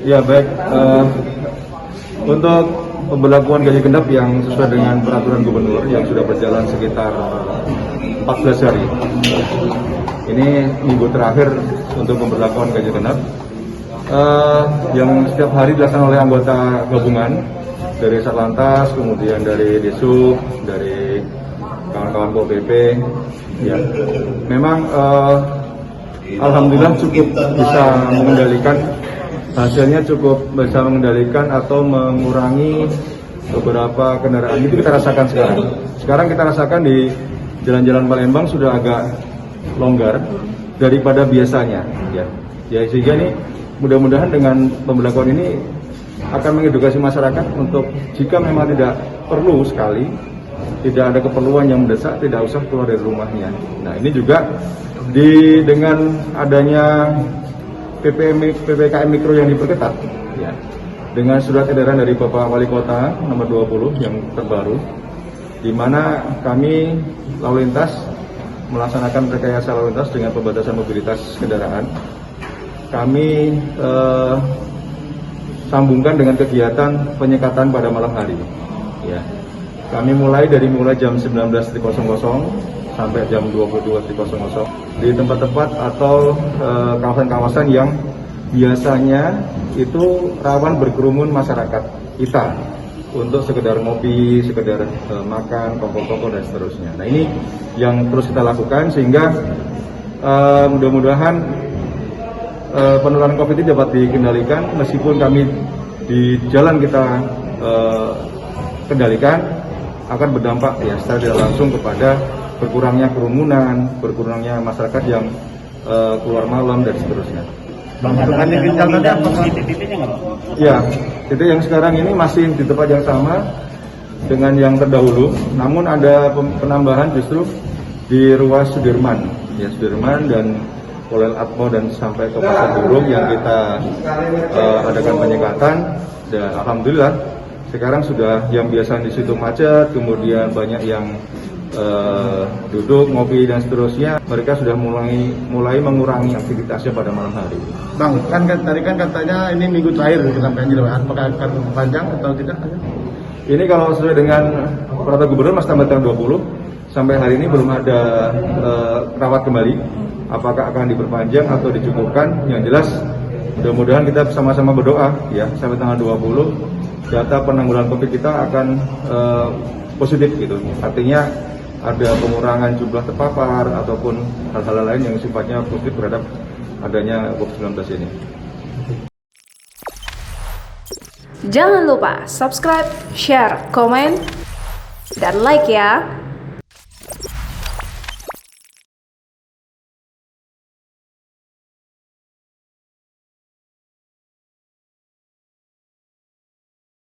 Ya baik, untuk pemberlakuan ganjil genap yang sesuai dengan peraturan gubernur yang sudah berjalan sekitar 14 hari. Ini minggu terakhir untuk pemberlakuan ganjil genap yang setiap hari dilaksanakan oleh anggota gabungan dari Satlantas, kemudian dari Desub, dari kawan-kawan Pol PP. Ya, memang alhamdulillah cukup bisa mengendalikan. Hasilnya cukup bisa mengendalikan atau mengurangi beberapa kendaraan. Itu kita rasakan sekarang. Sekarang kita rasakan di jalan-jalan Palembang sudah agak longgar daripada biasanya. Ya sehingga ini mudah-mudahan dengan pemberlakuan ini akan mengedukasi masyarakat untuk jika memang tidak perlu sekali, tidak ada keperluan yang mendesak, tidak usah keluar dari rumahnya. Nah ini juga dengan adanya PPKM Mikro yang diperketat, ya, dengan surat edaran dari Bapak Wali Kota nomor 20 yang terbaru, di mana kami lalu lintas melaksanakan rekayasa lalu lintas dengan pembatasan mobilitas kendaraan. Kami sambungkan dengan kegiatan penyekatan pada malam hari. Ya. Kami mulai jam 19.00 sampai jam 22.00 di tempat-tempat atau kawasan-kawasan yang biasanya itu rawan berkerumun masyarakat kita untuk sekedar ngopi, sekedar makan, toko-toko dan seterusnya. Nah ini yang terus kita lakukan sehingga mudah-mudahan penularan COVID ini dapat dikendalikan meskipun kami di jalan kita kendalikan akan berdampak ya secara tidak langsung kepada berkurangnya kerumunan, berkurangnya masyarakat yang keluar malam dan seterusnya. Ya, titik yang sekarang ini masih di tempat yang sama dengan yang terdahulu, namun ada penambahan justru di ruas Sudirman, ya Sudirman dan Kolel Atmo dan sampai ke Pasar Burung yang kita adakan penyekatan dan alhamdulillah sekarang sudah yang biasa di situ macet, kemudian banyak yang duduk, ngopi dan seterusnya, mereka sudah mulai mengurangi aktivitasnya pada malam hari. Bang, tadi kan katanya ini minggu terakhir kita ganjil, apakah akan panjang atau tidak? Ini kalau sesuai dengan peraturan gubernur masih sampai tanggal 20, sampai hari ini belum ada rawat kembali. Apakah akan diperpanjang atau dicukupkan? Yang jelas, mudah-mudahan kita sama-sama berdoa ya sampai tanggal 20 data penanggulangan COVID kita akan positif gitu. Artinya ada pengurangan jumlah terpapar ataupun hal-hal lain yang sifatnya positif terhadap adanya COVID-19 ini. Jangan lupa subscribe, share, komen, dan like ya.